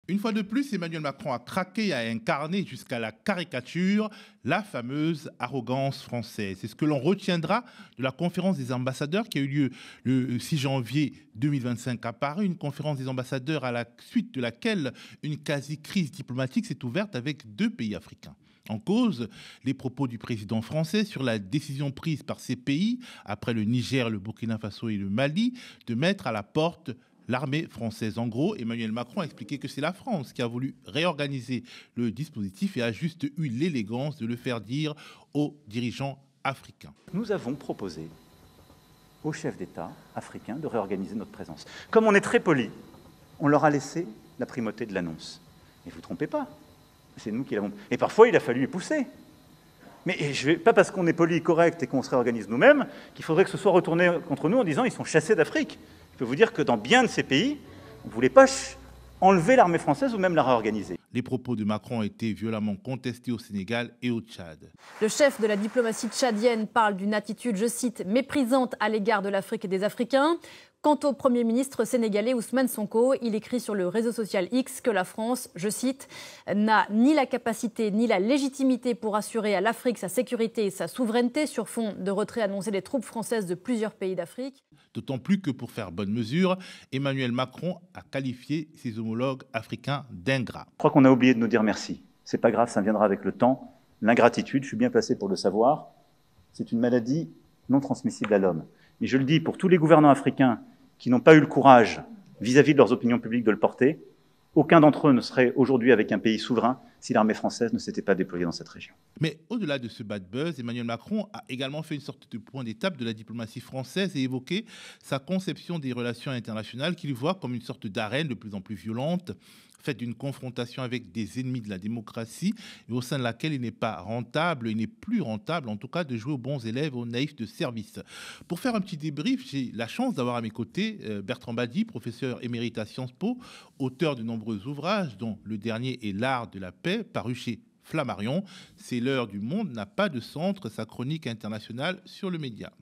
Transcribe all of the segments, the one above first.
Une fois de plus, Emmanuel Macron a craqué et a incarné jusqu'à la caricature la fameuse arrogance française. C'est ce que l'on retiendra de la conférence des ambassadeurs qui a eu lieu le 6 janvier 2025 à Paris, une conférence des ambassadeurs à la suite de laquelle une quasi-crise diplomatique s'est ouverte avec 2 pays africains. En cause, les propos du président français sur la décision prise par ces pays, après le Niger, le Burkina Faso et le Mali, de mettre à la porte l'armée française. En gros, Emmanuel Macron a expliqué que c'est la France qui a voulu réorganiser le dispositif et a juste eu l'élégance de le faire dire aux dirigeants africains. Nous avons proposé aux chefs d'État africains de réorganiser notre présence. Comme on est très poli, on leur a laissé la primauté de l'annonce. Mais vous ne trompez pas, c'est nous qui l'avons... Et parfois, il a fallu les pousser. Mais pas parce qu'on est poli, correct et qu'on se réorganise nous-mêmes qu'il faudrait que ce soit retourné contre nous en disant ils sont chassés d'Afrique. Je peux vous dire que dans bien de ces pays, on ne voulait pas enlever l'armée française ou même la réorganiser. Les propos de Macron ont été violemment contestés au Sénégal et au Tchad. Le chef de la diplomatie tchadienne parle d'une attitude, je cite, méprisante à l'égard de l'Afrique et des Africains. Quant au Premier ministre sénégalais Ousmane Sonko, il écrit sur le réseau social X que la France, je cite, n'a ni la capacité ni la légitimité pour assurer à l'Afrique sa sécurité et sa souveraineté sur fond de retrait annoncé des troupes françaises de plusieurs pays d'Afrique. D'autant plus que pour faire bonne mesure, Emmanuel Macron a qualifié ses homologues africains d'ingrats. Je crois qu'on a oublié de nous dire merci. C'est pas grave, ça viendra avec le temps. L'ingratitude, je suis bien placé pour le savoir, c'est une maladie non transmissible à l'homme. Et je le dis pour tous les gouvernants africains qui n'ont pas eu le courage, vis-à-vis de leurs opinions publiques, de le porter, aucun d'entre eux ne serait aujourd'hui avec un pays souverain si l'armée française ne s'était pas déployée dans cette région. Mais au-delà de ce bad buzz, Emmanuel Macron a également fait une sorte de point d'étape de la diplomatie française et évoqué sa conception des relations internationales qu'il voit comme une sorte d'arène de plus en plus violente, faite d'une confrontation avec des ennemis de la démocratie et au sein de laquelle il n'est pas rentable, il n'est plus rentable en tout cas de jouer aux bons élèves, aux naïfs de service. Pour faire un petit débrief, j'ai la chance d'avoir à mes côtés Bertrand Badi, professeur émérite à Sciences Po, auteur de nombreux ouvrages dont le dernier est L'art de la paix, paru chez Flammarion. C'est l'heure du monde n'a pas de centre, sa chronique internationale sur le média.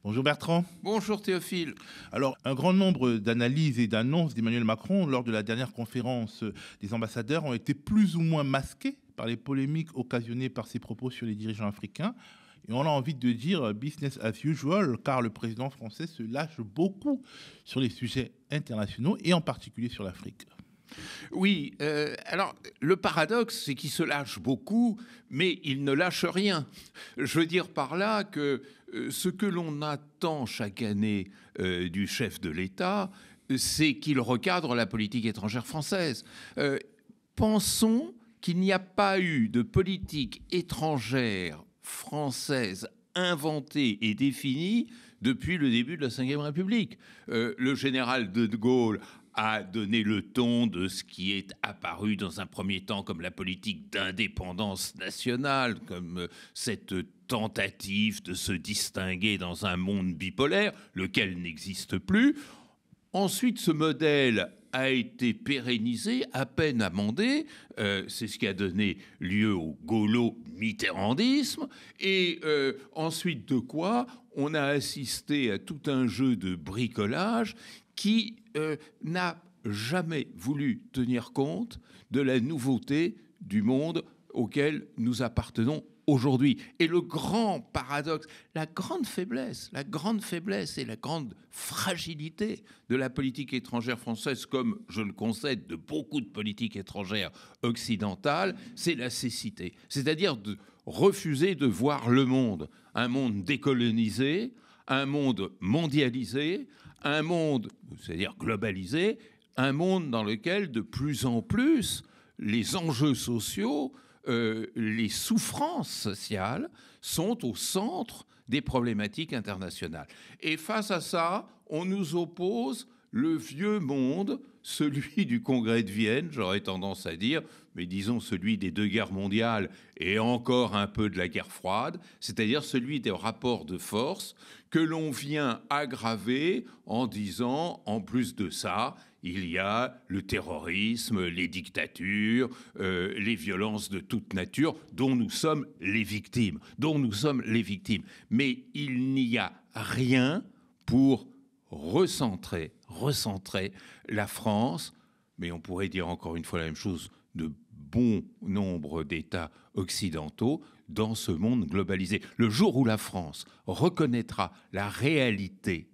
Bonjour Bertrand. Bonjour Théophile. Alors, un grand nombre d'analyses et d'annonces d'Emmanuel Macron lors de la dernière conférence des ambassadeurs ont été plus ou moins masquées par les polémiques occasionnées par ses propos sur les dirigeants africains. Et on a envie de dire business as usual, car le président français se lâche beaucoup sur les sujets internationaux et en particulier sur l'Afrique. Oui, alors le paradoxe, c'est qu'il se lâche beaucoup, mais il ne lâche rien. Je veux dire par là que ce que l'on attend chaque année du chef de l'État, c'est qu'il recadre la politique étrangère française. Pensons qu'il n'y a pas eu de politique étrangère française inventée et définie depuis le début de la Ve République. Le général de Gaulle a donné le ton de ce qui est apparu dans un premier temps comme la politique d'indépendance nationale, comme cette tentative de se distinguer dans un monde bipolaire, lequel n'existe plus. Ensuite, ce modèle a été pérennisé, à peine amendé. C'est ce qui a donné lieu au gaulo-mitterrandisme. Et ensuite de quoi on a assisté à tout un jeu de bricolage qui n'a jamais voulu tenir compte de la nouveauté du monde auquel nous appartenons aujourd'hui. Et le grand paradoxe, la grande faiblesse et la grande fragilité de la politique étrangère française, comme je le concède de beaucoup de politiques étrangères occidentales, c'est la cécité. C'est-à-dire de refuser de voir le monde, un monde décolonisé, un monde mondialisé, un monde, c'est-à-dire globalisé, un monde dans lequel de plus en plus les enjeux sociaux, les souffrances sociales sont au centre des problématiques internationales. Et face à ça, on nous oppose le vieux monde, celui du Congrès de Vienne, j'aurais tendance à dire, mais disons celui des 2 guerres mondiales et encore un peu de la guerre froide, c'est-à-dire celui des rapports de force que l'on vient aggraver en disant, en plus de ça, il y a le terrorisme, les dictatures, les violences de toute nature dont nous sommes les victimes. Mais il n'y a rien pour recentrer la France, mais on pourrait dire encore une fois la même chose de bon nombre d'États occidentaux dans ce monde globalisé. Le jour où la France reconnaîtra la réalité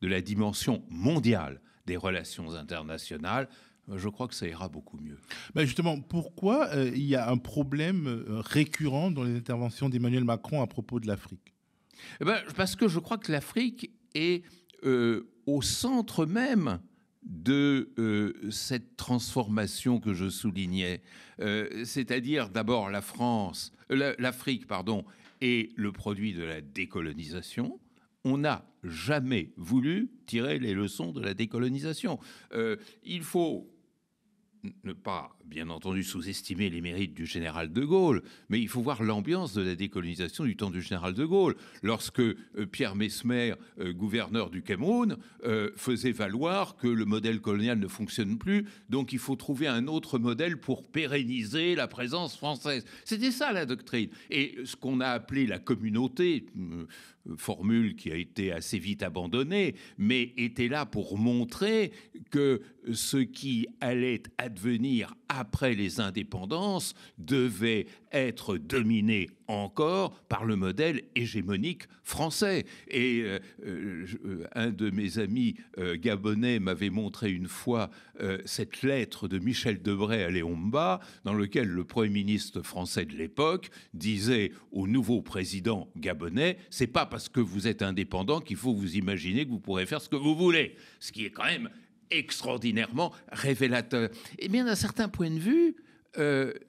de la dimension mondiale des relations internationales, je crois que ça ira beaucoup mieux. Ben justement, pourquoi il y a un problème récurrent dans les interventions d'Emmanuel Macron à propos de l'Afrique ? Parce que je crois que l'Afrique est au centre même de cette transformation que je soulignais. C'est-à-dire d'abord l'Afrique est le produit de la décolonisation. On n'a jamais voulu tirer les leçons de la décolonisation. Il faut ne pas, bien entendu, sous-estimer les mérites du général de Gaulle, mais il faut voir l'ambiance de la décolonisation du temps du général de Gaulle. Lorsque Pierre Messmer, gouverneur du Cameroun, faisait valoir que le modèle colonial ne fonctionne plus, donc il faut trouver un autre modèle pour pérenniser la présence française. C'était ça la doctrine. Et ce qu'on a appelé la communauté, formule qui a été assez vite abandonnée, mais était là pour montrer que ce qui allait advenir après les indépendances devait être dominé encore par le modèle hégémonique français. Et un de mes amis gabonais m'avait montré une fois cette lettre de Michel Debré à Léon Mba, dans lequel le Premier ministre français de l'époque disait au nouveau président gabonais « c'est pas parce que vous êtes indépendant qu'il faut vous imaginer que vous pourrez faire ce que vous voulez ». Ce qui est quand même extraordinairement révélateur. Et bien, d'un certain point de vue,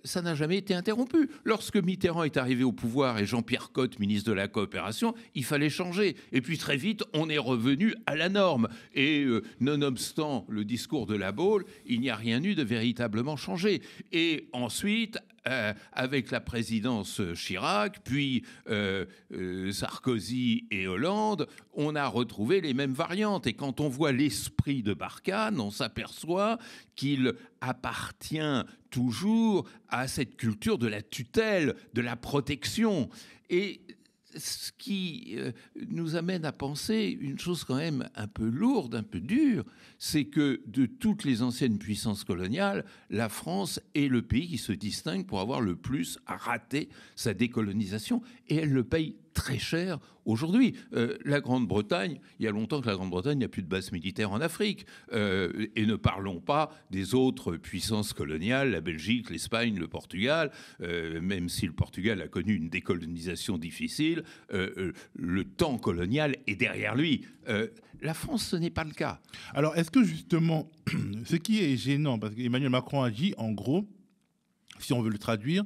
ça n'a jamais été interrompu. Lorsque Mitterrand est arrivé au pouvoir et Jean-Pierre Cotte, ministre de la Coopération, il fallait changer. Et puis très vite, on est revenu à la norme. Et nonobstant le discours de La Baule, il n'y a rien eu de véritablement changé. Et ensuite, avec la présidence Chirac, puis Sarkozy et Hollande, on a retrouvé les mêmes variantes. Et quand on voit l'esprit de Barkhane, on s'aperçoit qu'il appartient toujours à cette culture de la tutelle, de la protection. Et ce qui nous amène à penser une chose quand même un peu lourde, un peu dure, c'est que de toutes les anciennes puissances coloniales, la France est le pays qui se distingue pour avoir le plus raté sa décolonisation, et elle le paye très cher aujourd'hui. La Grande-Bretagne, il y a longtemps que la Grande-Bretagne n'a plus de base militaire en Afrique. Et ne parlons pas des autres puissances coloniales, la Belgique, l'Espagne, le Portugal. Même si le Portugal a connu une décolonisation difficile, le temps colonial est derrière lui. La France, ce n'est pas le cas. Alors, est-ce que justement, ce qui est gênant, parce qu'Emmanuel Macron a dit, en gros, si on veut le traduire,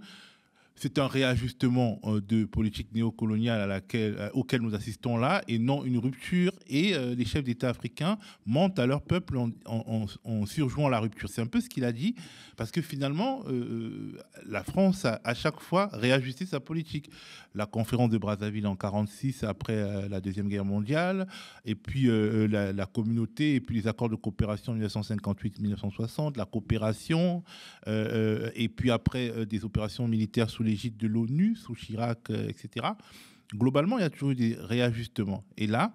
c'est un réajustement de politique néocoloniale auquel nous assistons là, et non une rupture. Et les chefs d'État africains mentent à leur peuple en surjouant la rupture. C'est un peu ce qu'il a dit, parce que finalement, la France a à chaque fois réajusté sa politique. La conférence de Brazzaville en 1946, après la Deuxième Guerre mondiale, et puis la communauté, et puis les accords de coopération en 1958-1960, la coopération, et puis après des opérations militaires sous l'égide de l'ONU, sous Chirac, etc. Globalement, il y a toujours eu des réajustements. Et là,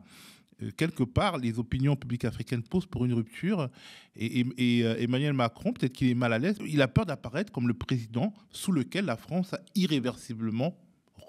quelque part, les opinions publiques africaines posent pour une rupture. Et Emmanuel Macron, peut-être qu'il est mal à l'aise, il a peur d'apparaître comme le président sous lequel la France a irréversiblement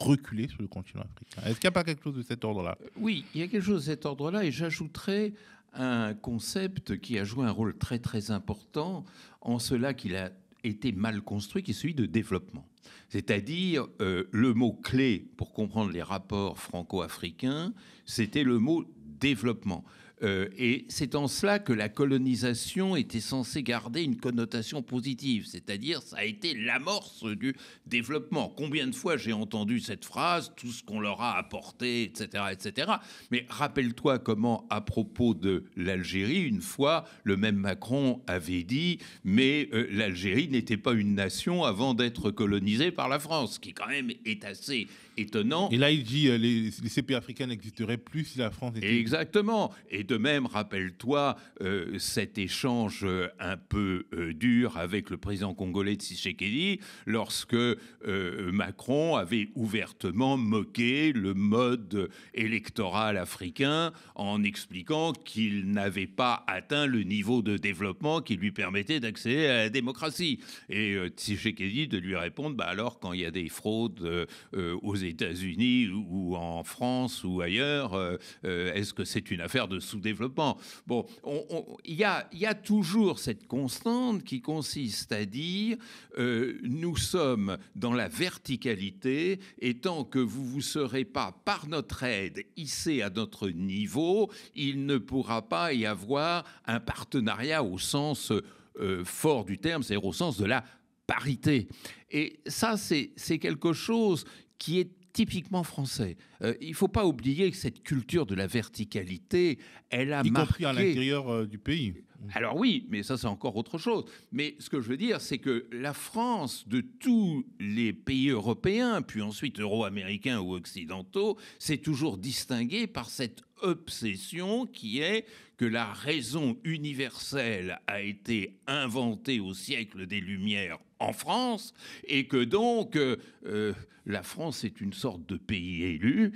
reculé sur le continent africain. Est-ce qu'il n'y a pas quelque chose de cet ordre-là ? Oui, il y a quelque chose de cet ordre-là, et j'ajouterais un concept qui a joué un rôle très très important, en cela qu'il a été mal construit, qui est celui de développement. C'est-à-dire, le mot-clé pour comprendre les rapports franco-africains, c'était le mot développement. Et c'est en cela que la colonisation était censée garder une connotation positive, c'est-à-dire ça a été l'amorce du développement. Combien de fois j'ai entendu cette phrase, tout ce qu'on leur a apporté, etc., etc. Mais rappelle-toi comment, à propos de l'Algérie, une fois, le même Macron avait dit « mais l'Algérie n'était pas une nation avant d'être colonisée par la France », ce qui quand même est assez étonnant. Et là, il dit les CP africains n'existeraient plus si la France était... Exactement. Et de même, rappelle-toi cet échange un peu dur avec le président congolais Tshisekedi, lorsque Macron avait ouvertement moqué le mode électoral africain en expliquant qu'il n'avait pas atteint le niveau de développement qui lui permettait d'accéder à la démocratie. Et Tshisekedi de lui répondre, alors quand il y a des fraudes aux États-Unis ou en France ou ailleurs, est-ce que c'est une affaire de sous-développement? Bon, il y a toujours cette constante qui consiste à dire nous sommes dans la verticalité et tant que vous ne serez pas par notre aide hissé à notre niveau, il ne pourra pas y avoir un partenariat au sens fort du terme, c'est-à-dire au sens de la parité. Et ça, c'est quelque chose qui est typiquement français. Il ne faut pas oublier que cette culture de la verticalité, elle a marqué... Y compris à l'intérieur du pays. Alors oui, mais ça c'est encore autre chose. Mais ce que je veux dire, c'est que la France, de tous les pays européens, puis ensuite euro-américains ou occidentaux, s'est toujours distinguée par cette obsession qui est que la raison universelle a été inventée au siècle des Lumières en France et que donc la France est une sorte de pays élu,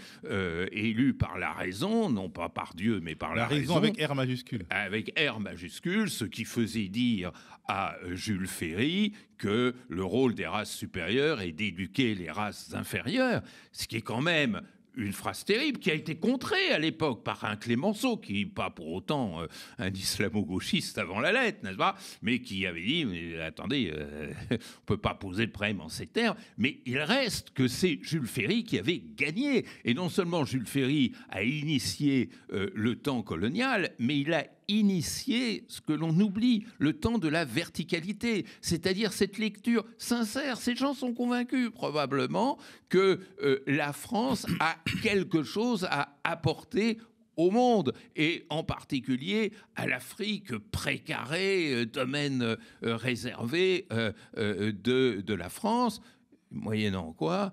élu par la raison, non pas par Dieu, mais par la raison. Avec R majuscule. Avec R majuscule, ce qui faisait dire à Jules Ferry que le rôle des races supérieures est d'éduquer les races inférieures, ce qui est quand même une phrase terrible qui a été contrée à l'époque par un Clémenceau, qui n'est pas pour autant un islamo-gauchiste avant la lettre, n'est-ce pas? Mais qui avait dit, mais attendez, on ne peut pas poser le problème en ces termes, mais il reste que c'est Jules Ferry qui avait gagné. Et non seulement Jules Ferry a initié le temps colonial, mais il a initier ce que l'on oublie, le temps de la verticalité, c'est-à-dire cette lecture sincère. Ces gens sont convaincus probablement que la France a quelque chose à apporter au monde, et en particulier à l'Afrique précarée, domaine réservé de la France, moyennant quoi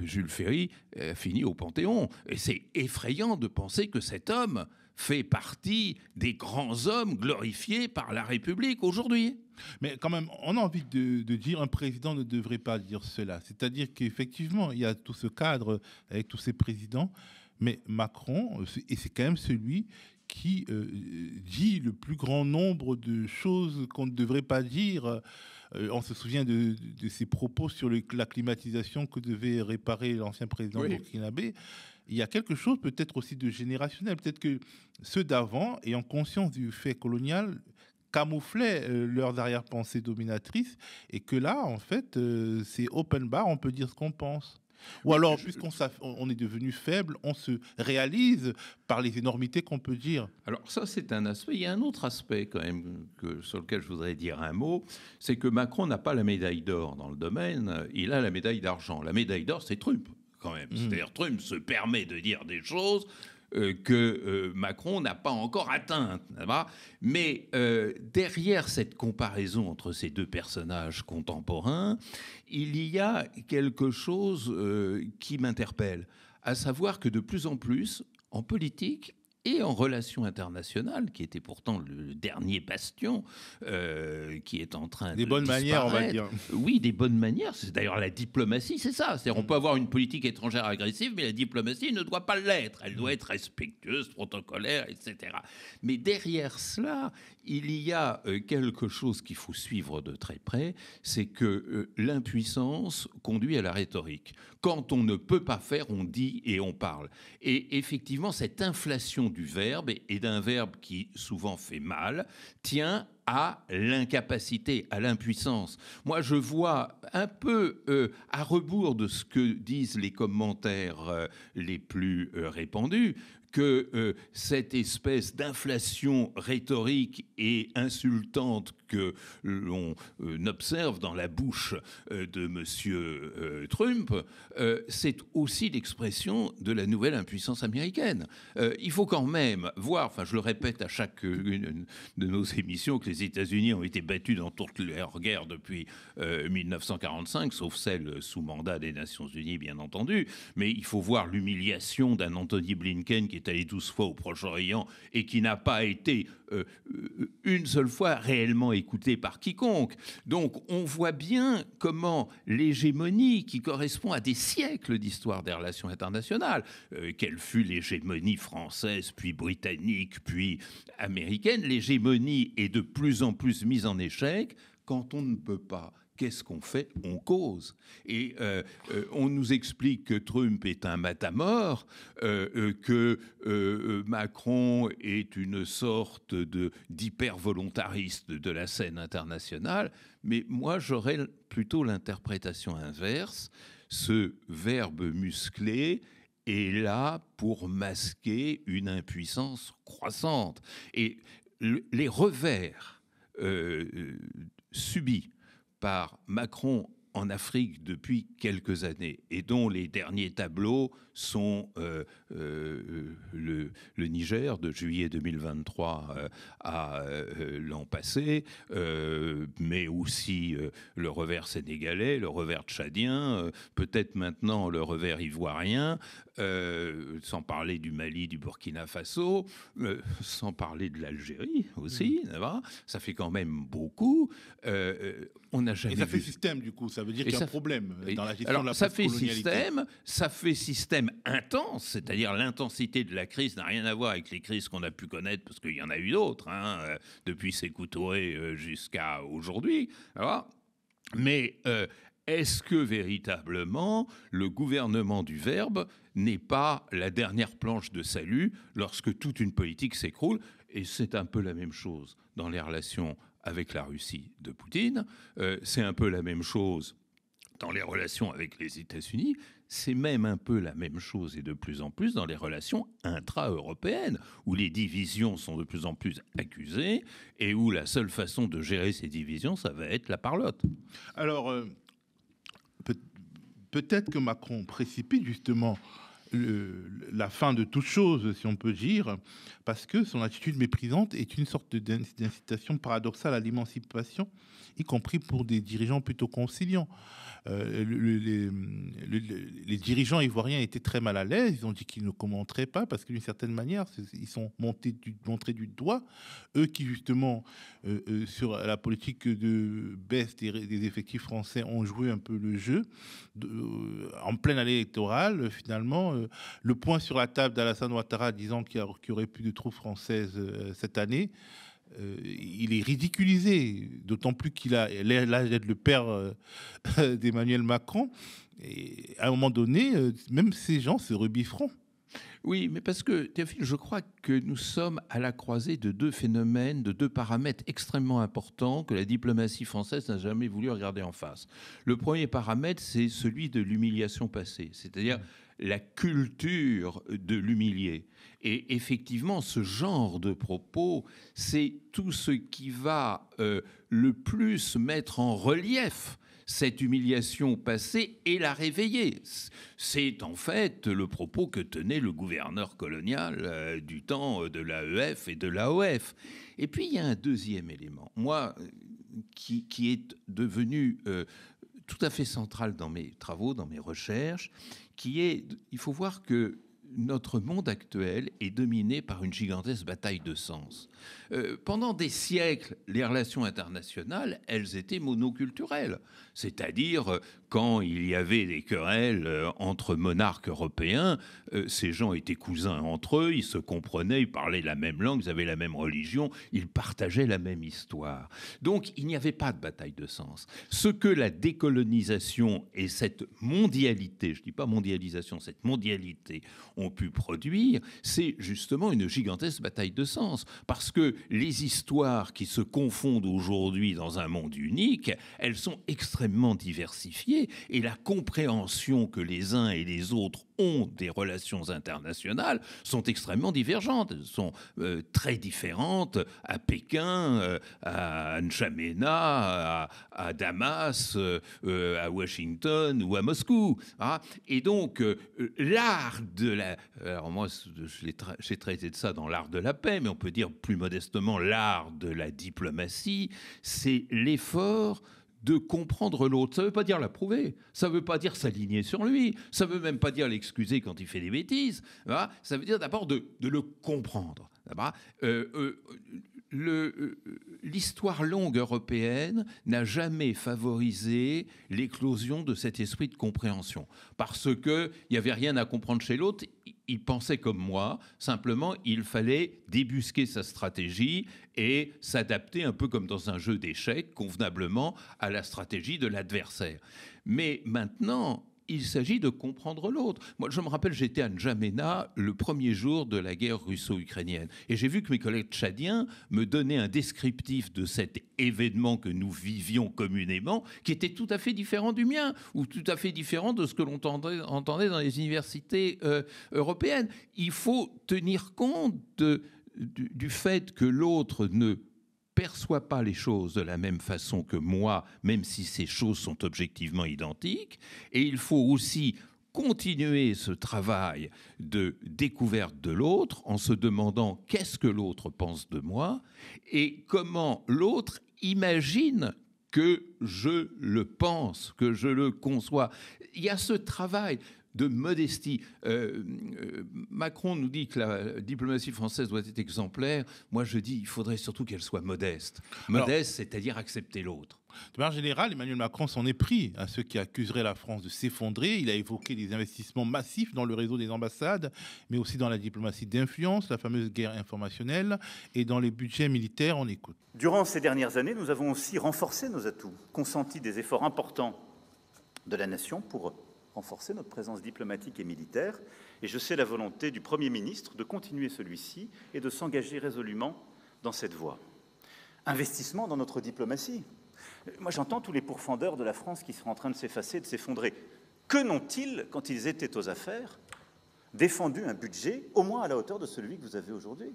Jules Ferry a fini au Panthéon. Et c'est effrayant de penser que cet homme fait partie des grands hommes glorifiés par la République aujourd'hui. Mais quand même, on a envie de dire un président ne devrait pas dire cela. C'est-à-dire qu'effectivement, il y a tout ce cadre avec tous ces présidents, mais Macron, et c'est quand même celui qui dit le plus grand nombre de choses qu'on ne devrait pas dire. On se souvient de ses propos sur la climatisation que devait réparer l'ancien président burkinabé. Il y a quelque chose peut-être aussi de générationnel. Peut-être que ceux d'avant, ayant conscience du fait colonial, camouflaient leurs arrière-pensées dominatrices, et que là, en fait, c'est open bar, on peut dire ce qu'on pense. Ou alors, puisqu'on est devenu faible, on se réalise par les énormités qu'on peut dire. Alors ça, c'est un aspect. Il y a un autre aspect quand même sur lequel je voudrais dire un mot, c'est que Macron n'a pas la médaille d'or dans le domaine, il a la médaille d'argent. La médaille d'or, c'est Trump, quand même. C'est-à-dire, Trump se permet de dire des choses que Macron n'a pas encore atteintes. Mais derrière cette comparaison entre ces deux personnages contemporains, il y a quelque chose qui m'interpelle, à savoir que de plus en plus, en politique et en relations internationales, qui était pourtant le dernier bastion qui est en train de disparaître. Des bonnes manières, on va dire. Oui, des bonnes manières. C'est d'ailleurs la diplomatie, c'est ça. C'est-à-dire, on peut avoir une politique étrangère agressive, mais la diplomatie ne doit pas l'être. Elle doit être respectueuse, protocolaire, etc. Mais derrière cela, il y a quelque chose qu'il faut suivre de très près, c'est que l'impuissance conduit à la rhétorique. Quand on ne peut pas faire, on dit et on parle. Et effectivement, cette inflation du verbe, et d'un verbe qui souvent fait mal, tient à l'incapacité, à l'impuissance. Moi, je vois un peu à rebours de ce que disent les commentaires les plus répandus, que cette espèce d'inflation rhétorique et insultante que l'on observe dans la bouche de M. Trump, c'est aussi l'expression de la nouvelle impuissance américaine. Il faut quand même voir, enfin je le répète à chacune de nos émissions, que les les États-Unis ont été battus dans toutes leurs guerres depuis 1945, sauf celle sous mandat des Nations Unies, bien entendu. Mais il faut voir l'humiliation d'un Anthony Blinken qui est allé 12 fois au Proche-Orient et qui n'a pas été une seule fois réellement écouté par quiconque. Donc on voit bien comment l'hégémonie, qui correspond à des siècles d'histoire des relations internationales, quelle fut l'hégémonie française, puis britannique, puis américaine, l'hégémonie est de plus en plus mise en échec. Quand on ne peut pas, qu'est-ce qu'on fait? On cause. Et on nous explique que Trump est un matamor, que Macron est une sorte d'hyper-volontariste de la scène internationale. Mais moi, j'aurais plutôt l'interprétation inverse. Ce verbe musclé est là pour masquer une impuissance croissante. Et les revers subis par Macron en Afrique depuis quelques années, et dont les derniers tableaux sont le Niger de juillet 2023 à l'an passé, mais aussi le revers sénégalais, le revers tchadien, peut-être maintenant le revers ivoirien, sans parler du Mali, du Burkina Faso, sans parler de l'Algérie aussi, ça fait quand même beaucoup. On n'a jamais Et ça fait vu... système, du coup, ça veut dire qu'il y a un problème dans la gestion Alors, de la ça fait postcolonialité. ça fait système intense, c'est-à-dire l'intensité de la crise n'a rien à voir avec les crises qu'on a pu connaître, parce qu'il y en a eu d'autres, depuis Sékou Touré jusqu'à aujourd'hui. Mais est-ce que véritablement le gouvernement du Verbe n'est pas la dernière planche de salut lorsque toute une politique s'écroule? Et c'est un peu la même chose dans les relations avec la Russie de Poutine, c'est un peu la même chose dans les relations avec les États-Unis, c'est même un peu la même chose et de plus en plus dans les relations intra-européennes, où les divisions sont de plus en plus accusées et où la seule façon de gérer ces divisions, ça va être la parlotte. Alors, peut-être que Macron précipite justement la fin de toute chose, si on peut dire, parce que son attitude méprisante est une sorte d'incitation paradoxale à l'émancipation, y compris pour des dirigeants plutôt conciliants. Les dirigeants ivoiriens étaient très mal à l'aise, ils ont dit qu'ils ne commenteraient pas, parce que d'une certaine manière, ils sont montrés du doigt, eux qui justement, sur la politique de baisse des effectifs français, ont joué un peu le jeu, en pleine année électorale, finalement, le point sur la table d'Alassane Ouattara disant qu'il y aurait plus de troupes françaises cette année, il est ridiculisé, d'autant plus qu'il a l'âge d'être le père d'Emmanuel Macron. Et à un moment donné, même ces gens se rebifferont. Oui, mais parce que, Théophile, je crois que nous sommes à la croisée de deux phénomènes, de deux paramètres extrêmement importants que la diplomatie française n'a jamais voulu regarder en face. Le premier paramètre, c'est celui de l'humiliation passée, c'est-à-dire la culture de l'humilier. Et effectivement, ce genre de propos, c'est tout ce qui va le plus mettre en relief cette humiliation passée et la réveiller. C'est en fait le propos que tenait le gouverneur colonial du temps de l'AEF et de l'AOF. Et puis il y a un deuxième élément, moi, qui est devenu tout à fait central dans mes travaux, dans mes recherches, qui est, il faut voir que notre monde actuel est dominé par une gigantesque bataille de sens. Pendant des siècles, les relations internationales, elles étaient monoculturelles. C'est-à-dire, quand il y avait des querelles entre monarques européens, ces gens étaient cousins entre eux, ils se comprenaient, ils parlaient la même langue, ils avaient la même religion, ils partageaient la même histoire. Donc, il n'y avait pas de bataille de sens. Ce que la décolonisation et cette mondialité, je ne dis pas mondialisation, cette mondialité ont pu produire, c'est justement une gigantesque bataille de sens. Parce que les histoires qui se confondent aujourd'hui dans un monde unique, elles sont extrêmement diversifiées. particulier. Et la compréhension que les uns et les autres ont des relations internationales sont extrêmement divergentes. Elles sont très différentes à Pékin, à N'Djamena, à Damas, à Washington ou à Moscou. Hein. Et donc, l'art de la... Alors moi, j'ai traité de ça dans l'art de la paix, mais on peut dire plus modestement l'art de la diplomatie, c'est l'effort de comprendre l'autre. Ça ne veut pas dire l'approuver, ça ne veut pas dire s'aligner sur lui, ça ne veut même pas dire l'excuser quand il fait des bêtises. Hein. Ça veut dire d'abord de le comprendre. L'histoire longue européenne n'a jamais favorisé l'éclosion de cet esprit de compréhension. Parce qu'il n'y avait rien à comprendre chez l'autre, il pensait comme moi, simplement il fallait débusquer sa stratégie et s'adapter un peu comme dans un jeu d'échecs, convenablement à la stratégie de l'adversaire. Mais maintenant, il s'agit de comprendre l'autre. Moi, je me rappelle, j'étais à N'Djamena le premier jour de la guerre russo-ukrainienne. Et j'ai vu que mes collègues tchadiens me donnaient un descriptif de cet événement que nous vivions communément, qui était tout à fait différent du mien, ou tout à fait différent de ce que l'on entendait dans les universités européennes. Il faut tenir compte du fait que l'autre ne perçoit pas les choses de la même façon que moi, même si ces choses sont objectivement identiques. Et il faut aussi continuer ce travail de découverte de l'autre en se demandant qu'est-ce que l'autre pense de moi et comment l'autre imagine que je le pense, que je le conçois. Il y a ce travail de modestie. Macron nous dit que la diplomatie française doit être exemplaire. Moi, je dis qu'il faudrait surtout qu'elle soit modeste. Modeste, c'est-à-dire accepter l'autre. De manière générale, Emmanuel Macron s'en est pris à ceux qui accuseraient la France de s'effondrer. Il a évoqué des investissements massifs dans le réseau des ambassades, mais aussi dans la diplomatie d'influence, la fameuse guerre informationnelle, et dans les budgets militaires. On écoute. Durant ces dernières années, nous avons aussi renforcé nos atouts, consenti des efforts importants de la nation pour renforcer notre présence diplomatique et militaire. Et je sais la volonté du Premier ministre de continuer celui-ci et de s'engager résolument dans cette voie. Investissement dans notre diplomatie. Moi, j'entends tous les pourfendeurs de la France qui sont en train de s'effacer, de s'effondrer. Que n'ont-ils, quand ils étaient aux affaires, défendu un budget au moins à la hauteur de celui que vous avez aujourd'hui?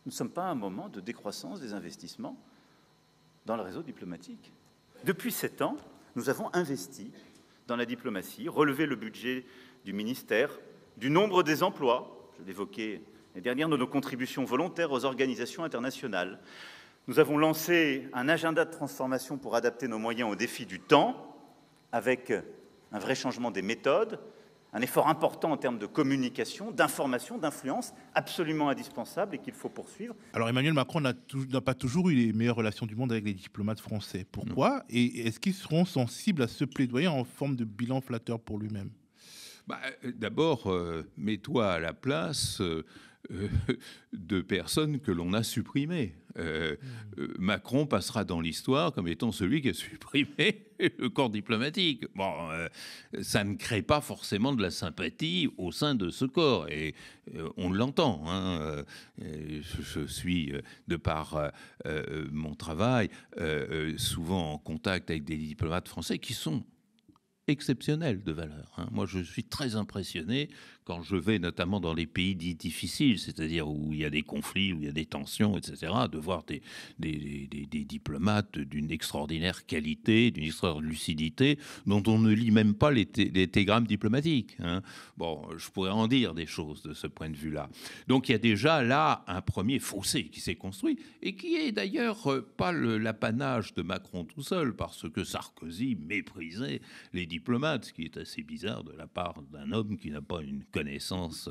Nous ne sommes pas à un moment de décroissance des investissements dans le réseau diplomatique. Depuis 7 ans, nous avons investi dans la diplomatie, relevé le budget du ministère, du nombre des emplois, je l'évoquais l'année dernière, de nos contributions volontaires aux organisations internationales. Nous avons lancé un agenda de transformation pour adapter nos moyens aux défis du temps, avec un vrai changement des méthodes, un effort important en termes de communication, d'information, d'influence, absolument indispensable et qu'il faut poursuivre. Alors Emmanuel Macron n'a pas toujours eu les meilleures relations du monde avec les diplomates français. Pourquoi? Et est-ce qu'ils seront sensibles à ce plaidoyer en forme de bilan flatteur pour lui-même? D'abord, mets-toi à la place de personnes que l'on a supprimées. Macron passera dans l'histoire comme étant celui qui a supprimé le corps diplomatique. Bon, ça ne crée pas forcément de la sympathie au sein de ce corps, et on l'entend. Hein. Je suis, de par mon travail, souvent en contact avec des diplomates français qui sont exceptionnel de valeur. Hein. Moi, je suis très impressionné quand je vais notamment dans les pays dits difficiles, c'est-à-dire où il y a des conflits, où il y a des tensions, etc., de voir des diplomates d'une extraordinaire qualité, d'une extraordinaire lucidité, dont on ne lit même pas les télégrammes diplomatiques. Hein. Bon, je pourrais en dire des choses de ce point de vue-là. Donc, il y a déjà là un premier fossé qui s'est construit, et qui est d'ailleurs pas l'apanage de Macron tout seul, parce que Sarkozy méprisait les diplomates, ce qui est assez bizarre de la part d'un homme qui n'a pas une connaissance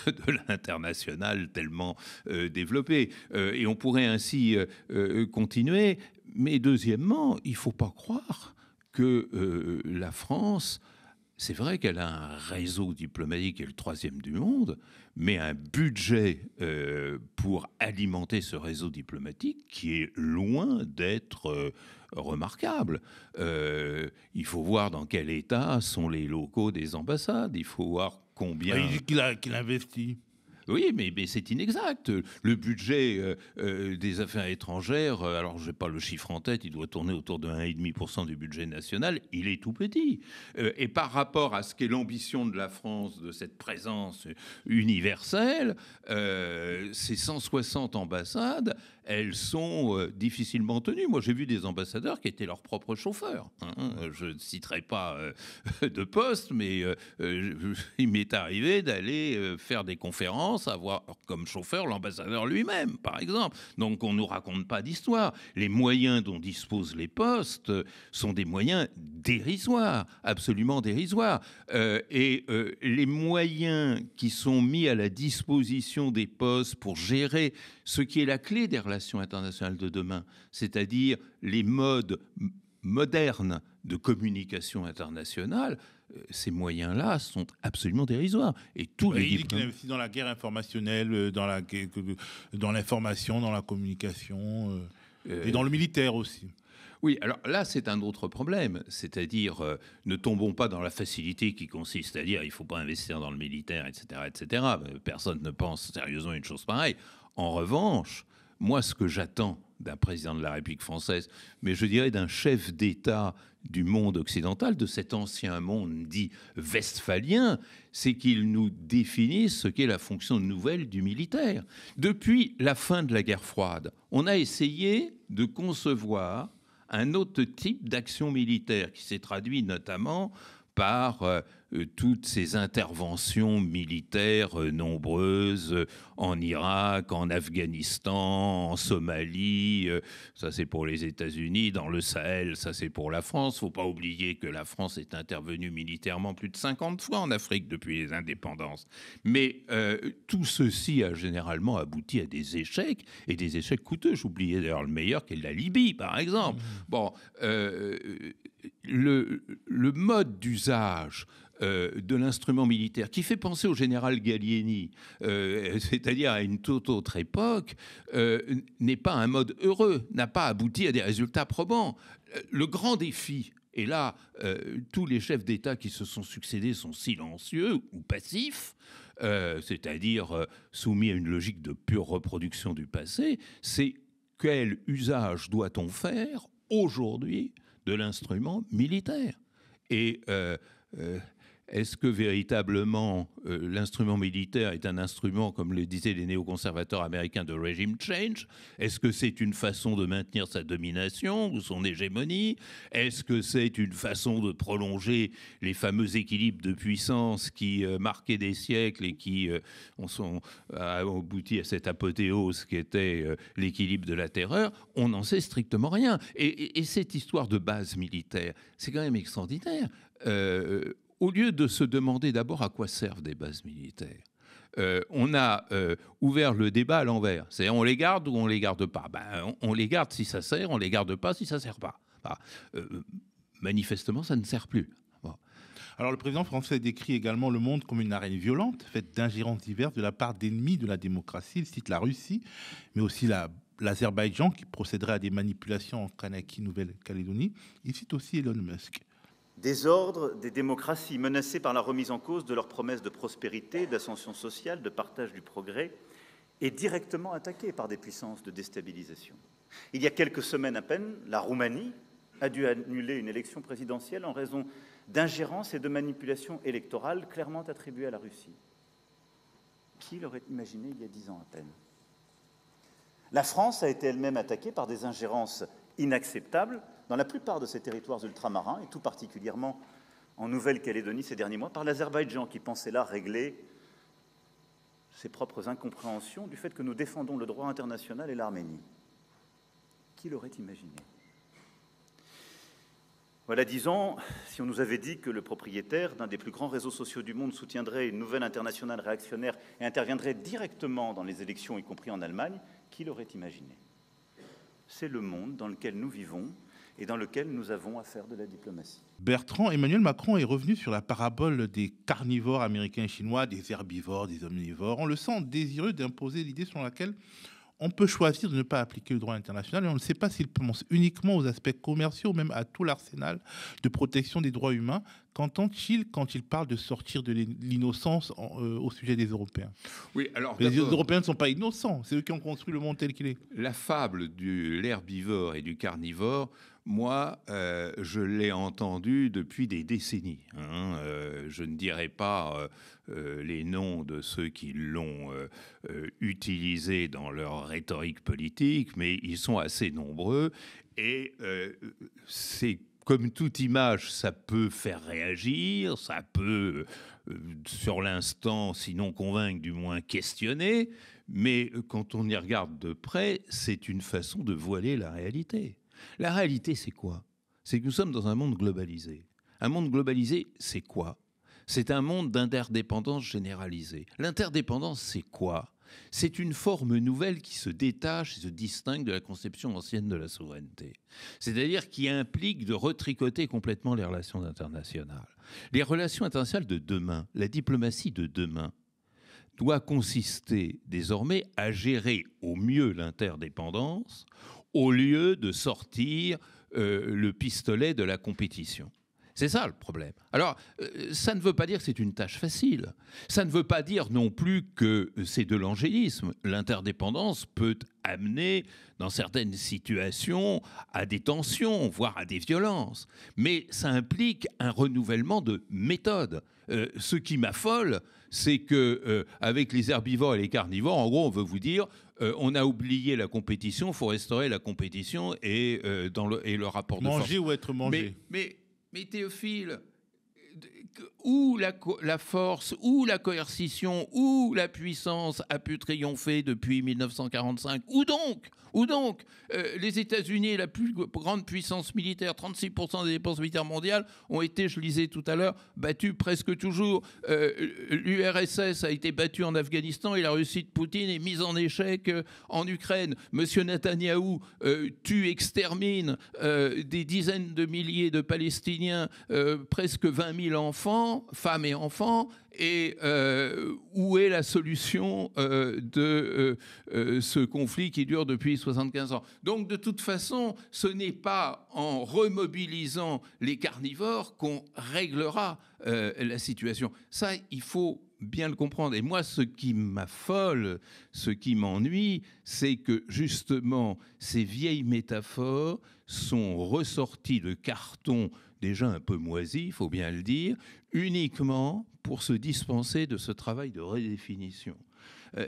de l'international tellement développée. Et on pourrait ainsi continuer. Mais deuxièmement, il ne faut pas croire que la France, c'est vrai qu'elle a un réseau diplomatique qui est le 3e du monde, mais un budget pour alimenter ce réseau diplomatique qui est loin d'être remarquable. Il faut voir dans quel état sont les locaux des ambassades. Il faut voir combien... Il dit qu'il investit. Oui, mais c'est inexact. Le budget des affaires étrangères, alors je n'ai pas le chiffre en tête, il doit tourner autour de 1,5% du budget national, il est tout petit. Et par rapport à ce qu'est l'ambition de la France, de cette présence universelle, ces 160 ambassades, elles sont difficilement tenues. Moi, j'ai vu des ambassadeurs qui étaient leurs propres chauffeurs. Je ne citerai pas de poste, mais il m'est arrivé d'aller faire des conférences, avoir comme chauffeur l'ambassadeur lui-même, par exemple. Donc, on ne nous raconte pas d'histoire. Les moyens dont disposent les postes sont des moyens dérisoires, absolument dérisoires. Et les moyens qui sont mis à la disposition des postes pour gérer ce qui est la clé des relations internationales de demain, c'est-à-dire les modes modernes de communication internationale, ces moyens-là sont absolument dérisoires. Et tous les il dit qu'il investit dans la guerre informationnelle, dans l'information, dans la communication, et dans le militaire aussi. Oui, alors là, c'est un autre problème. C'est-à-dire, ne tombons pas dans la facilité qui consiste à dire il ne faut pas investir dans le militaire, etc., etc. Personne ne pense sérieusement à une chose pareille. En revanche, moi, ce que j'attends d'un président de la République française, mais je dirais d'un chef d'État du monde occidental, de cet ancien monde dit westphalien, c'est qu'il nous définisse ce qu'est la fonction nouvelle du militaire. Depuis la fin de la guerre froide, on a essayé de concevoir un autre type d'action militaire qui s'est traduit notamment par toutes ces interventions militaires nombreuses en Irak, en Afghanistan, en Somalie, ça c'est pour les États-Unis, dans le Sahel, ça c'est pour la France. Il ne faut pas oublier que la France est intervenue militairement plus de 50 fois en Afrique depuis les indépendances. Mais tout ceci a généralement abouti à des échecs, et des échecs coûteux. J'oubliais d'ailleurs le meilleur, qui est la Libye, par exemple. Bon, le mode d'usage de l'instrument militaire, qui fait penser au général Gallieni, c'est-à-dire à une toute autre époque, n'est pas un mode heureux, n'a pas abouti à des résultats probants. Le grand défi, et là, tous les chefs d'État qui se sont succédés sont silencieux ou passifs, c'est-à-dire soumis à une logique de pure reproduction du passé, c'est quel usage doit-on faire aujourd'hui de l'instrument militaire? Et est-ce que véritablement l'instrument militaire est un instrument, comme le disaient les néoconservateurs américains, de regime change? Est-ce que c'est une façon de maintenir sa domination ou son hégémonie? Est-ce que c'est une façon de prolonger les fameux équilibres de puissance qui marquaient des siècles et qui ont abouti à cette apothéose qui était l'équilibre de la terreur? On n'en sait strictement rien. Et cette histoire de base militaire, c'est quand même extraordinaire. Au lieu de se demander d'abord à quoi servent des bases militaires, on a ouvert le débat à l'envers. C'est on les garde ou on les garde pas. On les garde si ça sert, on les garde pas si ça sert pas. Manifestement, ça ne sert plus. Bon. Alors, le président français décrit également le monde comme une arène violente, faite d'ingérences diverses de la part d'ennemis de la démocratie. Il cite la Russie, mais aussi l'Azerbaïdjan, qui procéderait à des manipulations en Kanaki, Nouvelle-Calédonie. Il cite aussi Elon Musk. Désordre des démocraties menacées par la remise en cause de leurs promesses de prospérité, d'ascension sociale, de partage du progrès, et directement attaqué par des puissances de déstabilisation. Il y a quelques semaines à peine, la Roumanie a dû annuler une élection présidentielle en raison d'ingérences et de manipulations électorales clairement attribuées à la Russie. Qui l'aurait imaginé il y a 10 ans à peine? La France a été elle-même attaquée par des ingérences inacceptables dans la plupart de ces territoires ultramarins, et tout particulièrement en Nouvelle-Calédonie ces derniers mois, par l'Azerbaïdjan, qui pensait là régler ses propres incompréhensions du fait que nous défendons le droit international et l'Arménie. Qui l'aurait imaginé? Voilà 10 ans, si on nous avait dit que le propriétaire d'un des plus grands réseaux sociaux du monde soutiendrait une nouvelle internationale réactionnaire et interviendrait directement dans les élections, y compris en Allemagne, qui l'aurait imaginé? C'est le monde dans lequel nous vivons et dans lequel nous avons à faire de la diplomatie. Bertrand, Emmanuel Macron est revenu sur la parabole des carnivores américains et chinois, des herbivores, des omnivores. On le sent désireux d'imposer l'idée selon laquelle on peut choisir de ne pas appliquer le droit international et on ne sait pas s'il pense uniquement aux aspects commerciaux ou même à tout l'arsenal de protection des droits humains. Qu'entend-il quand il parle de sortir de l'innocence au sujet des Européens? Oui, alors les Européens ne sont pas innocents, c'est eux qui ont construit le monde tel qu'il est. La fable de l'herbivore et du carnivore, moi, je l'ai entendue depuis des décennies. Je ne dirai pas les noms de ceux qui l'ont utilisé dans leur rhétorique politique, mais ils sont assez nombreux. Et c'est comme toute image, ça peut faire réagir, ça peut, sur l'instant, sinon convaincre, du moins questionner. Mais quand on y regarde de près, c'est une façon de voiler la réalité. La réalité, c'est quoi? C'est que nous sommes dans un monde globalisé. Un monde globalisé, c'est quoi? C'est un monde d'interdépendance généralisée. L'interdépendance, c'est quoi? C'est une forme nouvelle qui se détache et se distingue de la conception ancienne de la souveraineté. C'est-à-dire qui implique de retricoter complètement les relations internationales. Les relations internationales de demain, la diplomatie de demain, doit consister désormais à gérer au mieux l'interdépendance au lieu de sortir le pistolet de la compétition. C'est ça le problème. Alors, ça ne veut pas dire que c'est une tâche facile. Ça ne veut pas dire non plus que c'est de l'angélisme. L'interdépendance peut amener, dans certaines situations, à des tensions, voire à des violences. Mais ça implique un renouvellement de méthode. Ce qui m'affole, c'est que avec les herbivores et les carnivores, en gros, on veut vous dire, on a oublié la compétition, il faut restaurer la compétition et le rapport de force. Manger ou être mangé. Mais Théophile, où la force, où la coercition, où la puissance a pu triompher depuis 1945? Où donc les États-Unis, la plus grande puissance militaire, 36% des dépenses militaires mondiales, ont été, je lisais tout à l'heure, battus presque toujours. L'URSS a été battu en Afghanistan et la Russie de Poutine est mise en échec en Ukraine. Monsieur Netanyahou tue, extermine des dizaines de milliers de Palestiniens, presque 20 000 enfants, femmes et enfants. Et où est la solution de ce conflit qui dure depuis 75 ans? Donc, de toute façon, ce n'est pas en remobilisant les carnivores qu'on réglera la situation. Ça, il faut bien le comprendre. Et moi, ce qui m'affole, ce qui m'ennuie, c'est que justement, ces vieilles métaphores sont ressorties de carton déjà un peu moisi, il faut bien le dire, uniquement pour se dispenser de ce travail de redéfinition.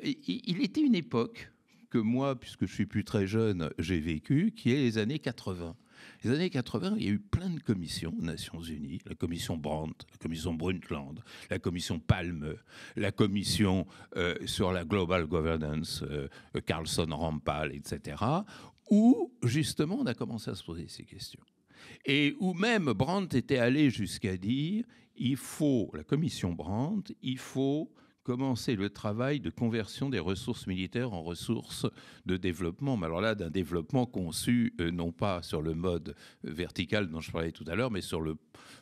Il était une époque que moi, puisque je suis plus très jeune, j'ai vécu, qui est les années 80. Les années 80, il y a eu plein de commissions aux Nations Unies, la commission Brandt, la commission Brundtland, la commission Palme, la commission sur la Global Governance, Carlson-Rampal, etc., où justement on a commencé à se poser ces questions. Et où même Brandt était allé jusqu'à dire, la commission Brandt, il faut commencer le travail de conversion des ressources militaires en ressources de développement. Mais alors là, d'un développement conçu non pas sur le mode vertical dont je parlais tout à l'heure, mais sur le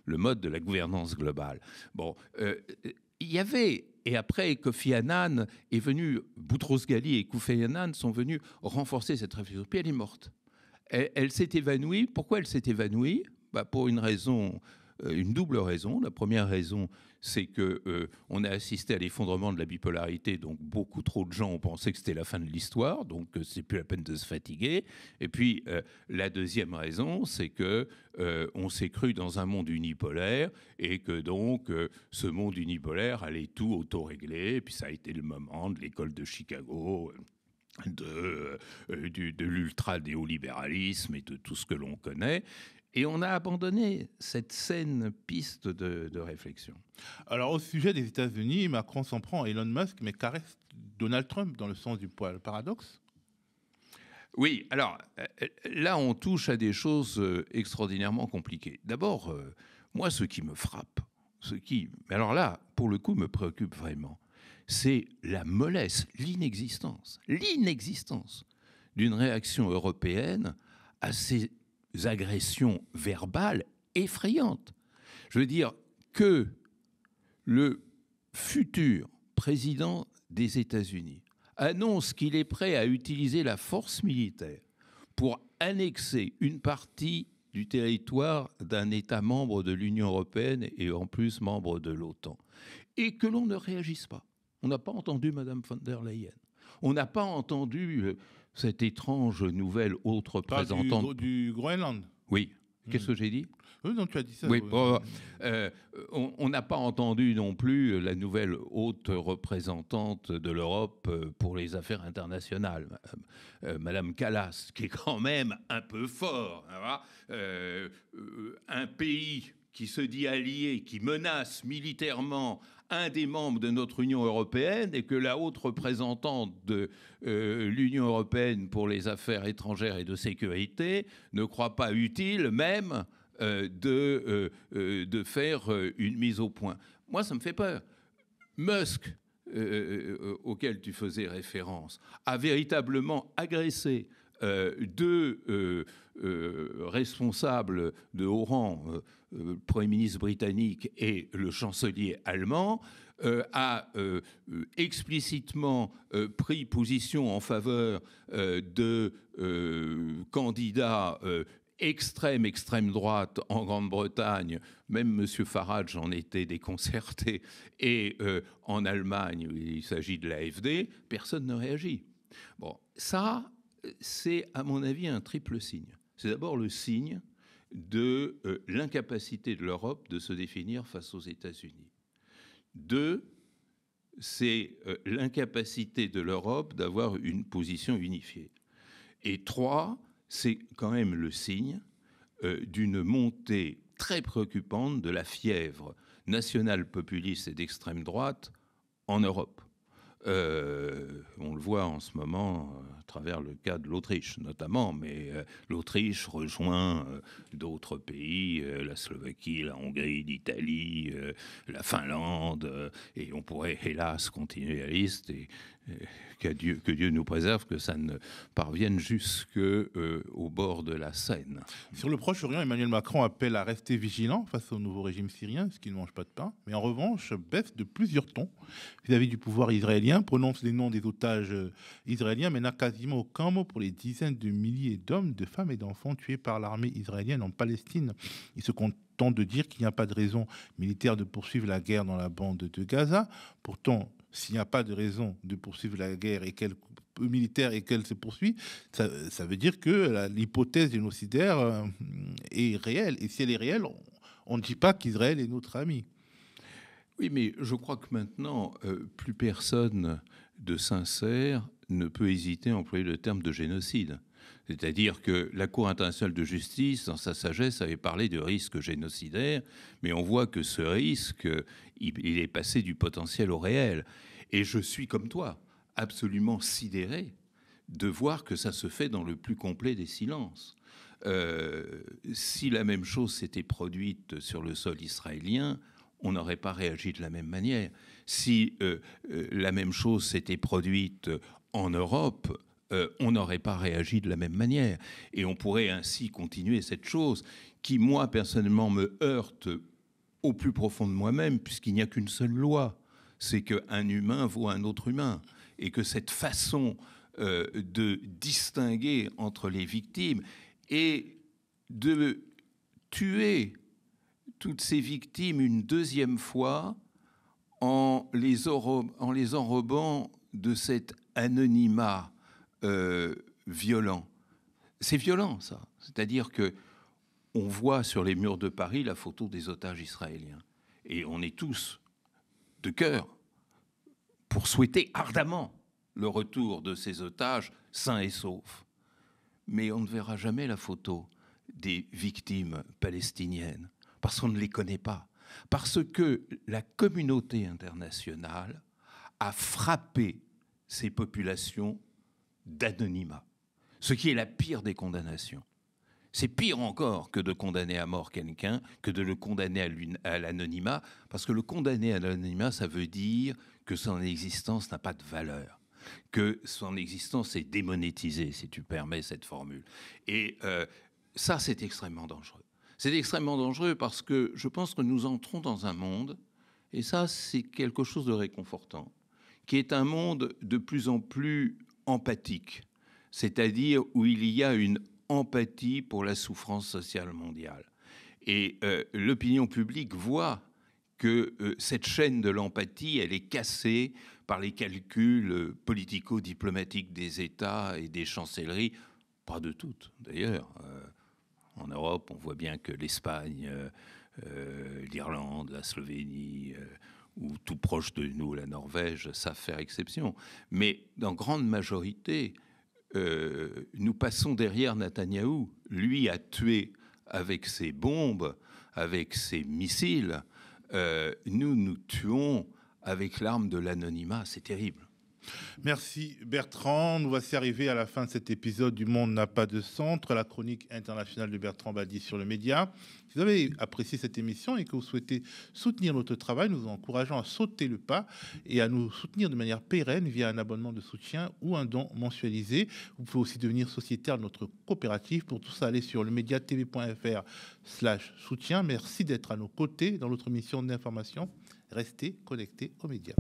mode de la gouvernance globale. Bon, il y avait... Et après, Kofi Annan est venu, Boutros Ghali et Kofi Annan sont venus renforcer cette réflexion. Puis elle est morte. Elle s'est évanouie. Pourquoi elle s'est évanouie? Pour une raison, une double raison. La première raison, c'est qu'on a assisté à l'effondrement de la bipolarité, donc beaucoup trop de gens ont pensé que c'était la fin de l'histoire, donc c'est plus la peine de se fatiguer. Et puis la deuxième raison, c'est qu'on s'est cru dans un monde unipolaire et que donc ce monde unipolaire allait tout autorégler. Et puis ça a été le moment de l'école de Chicago, de l'ultra-néolibéralisme et de tout ce que l'on connaît. Et on a abandonné cette saine piste de réflexion. Alors, au sujet des États-Unis, Macron s'en prend à Elon Musk, mais caresse Donald Trump dans le sens du poil. Paradoxe? Oui, alors là, on touche à des choses extraordinairement compliquées. D'abord, moi, ce qui me frappe, alors là, pour le coup, me préoccupe vraiment, c'est la mollesse, l'inexistence d'une réaction européenne à ces agressions verbales effrayantes. Je veux dire que le futur président des États-Unis annonce qu'il est prêt à utiliser la force militaire pour annexer une partie du territoire d'un État membre de l'Union européenne et en plus membre de l'OTAN, et que l'on ne réagisse pas. On n'a pas entendu Mme von der Leyen. On n'a pas entendu cette étrange nouvelle haute représentante. Du Groenland. Oui. Qu'est-ce que j'ai dit? Oui, non, tu as dit ça. Oui, bon, on n'a pas entendu non plus la nouvelle haute représentante de l'Europe pour les affaires internationales, Madame Kallas, qui est quand même un peu fort. Un pays qui se dit allié, qui menace militairement un des membres de notre Union européenne, et que la haute représentante de l'Union européenne pour les affaires étrangères et de sécurité ne croit pas utile même de faire une mise au point. Moi, ça me fait peur. Musk, auquel tu faisais référence, a véritablement agressé deux responsables de haut rang, le Premier ministre britannique et le chancelier allemand, a explicitement pris position en faveur de candidats extrême droite en Grande-Bretagne. Même M. Farage en était déconcerté. Et en Allemagne, il s'agit de l'AfD, personne ne réagit. Bon, ça, c'est à mon avis un triple signe. C'est d'abord le signe de l'incapacité de l'Europe de se définir face aux États-Unis. 2, c'est l'incapacité de l'Europe d'avoir une position unifiée. Et 3, c'est quand même le signe d'une montée très préoccupante de la fièvre nationale populiste et d'extrême droite en Europe. On le voit en ce moment à travers le cas de l'Autriche notamment, mais l'Autriche rejoint d'autres pays, la Slovaquie, la Hongrie, l'Italie, la Finlande, et on pourrait hélas continuer la liste, et que Dieu nous préserve que ça ne parvienne jusqu'au bord de la Seine. Sur le Proche-Orient, Emmanuel Macron appelle à rester vigilant face au nouveau régime syrien, ce qui ne mange pas de pain, mais en revanche baisse de plusieurs tons vis-à-vis du pouvoir israélien, prononce les noms des otages israéliens, mais n'a quasiment aucun mot pour les dizaines de milliers d'hommes, de femmes et d'enfants tués par l'armée israélienne en Palestine. Il se contente de dire qu'il n'y a pas de raison militaire de poursuivre la guerre dans la bande de Gaza. Pourtant, s'il n'y a pas de raison de poursuivre la guerre militaire et qu'elle se poursuit, ça veut dire que l'hypothèse génocidaire est réelle. Et si elle est réelle, on ne dit pas qu'Israël est notre ami. Oui, mais je crois que maintenant, plus personne de sincère ne peut hésiter à employer le terme de génocide. C'est-à-dire que la Cour internationale de justice, dans sa sagesse, avait parlé de risque génocidaire, mais on voit que ce risque, il est passé du potentiel au réel. Et je suis, comme toi, absolument sidéré de voir que ça se fait dans le plus complet des silences. Si la même chose s'était produite sur le sol israélien, on n'aurait pas réagi de la même manière. Si la même chose s'était produite en Europe, on n'aurait pas réagi de la même manière. Et on pourrait ainsi continuer cette chose qui, moi, personnellement, me heurte au plus profond de moi-même, puisqu'il n'y a qu'une seule loi. C'est qu'un humain vaut un autre humain. Et que cette façon de distinguer entre les victimes et de tuer toutes ces victimes une deuxième fois en les enrobant de cet anonymat violent. C'est violent, ça. C'est-à-dire que on voit sur les murs de Paris la photo des otages israéliens. Et on est tous de cœur pour souhaiter ardemment le retour de ces otages sains et saufs. Mais on ne verra jamais la photo des victimes palestiniennes, parce qu'on ne les connaît pas. Parce que la communauté internationale a frappé ces populations d'anonymat, ce qui est la pire des condamnations. C'est pire encore que de condamner à mort quelqu'un, que de le condamner à l'anonymat, parce que le condamner à l'anonymat, ça veut dire que son existence n'a pas de valeur, que son existence est démonétisée, si tu permets cette formule. Et ça, c'est extrêmement dangereux. C'est extrêmement dangereux parce que je pense que nous entrons dans un monde, et ça, c'est quelque chose de réconfortant, qui est un monde de plus en plus empathique, c'est-à-dire où il y a une empathie pour la souffrance sociale mondiale. Et l'opinion publique voit que cette chaîne de l'empathie, elle est cassée par les calculs politico-diplomatiques des États et des chancelleries, pas de toutes d'ailleurs. En Europe, on voit bien que l'Espagne, l'Irlande, la Slovénie, ou tout proche de nous, la Norvège, savent faire exception. Mais dans grande majorité, nous passons derrière Netanyahou. Lui a tué avec ses bombes, avec ses missiles. Nous tuons avec l'arme de l'anonymat. C'est terrible. Merci Bertrand. Nous voici arrivés à la fin de cet épisode du Monde n'a pas de centre, la chronique internationale de Bertrand Badi sur le média. Si vous avez apprécié cette émission et que vous souhaitez soutenir notre travail, nous vous encourageons à sauter le pas et à nous soutenir de manière pérenne via un abonnement de soutien ou un don mensualisé. Vous pouvez aussi devenir sociétaire de notre coopérative. Pour tout ça, allez sur lemediatv.fr/soutien. Merci d'être à nos côtés dans notre mission d'information. Restez connectés aux médias.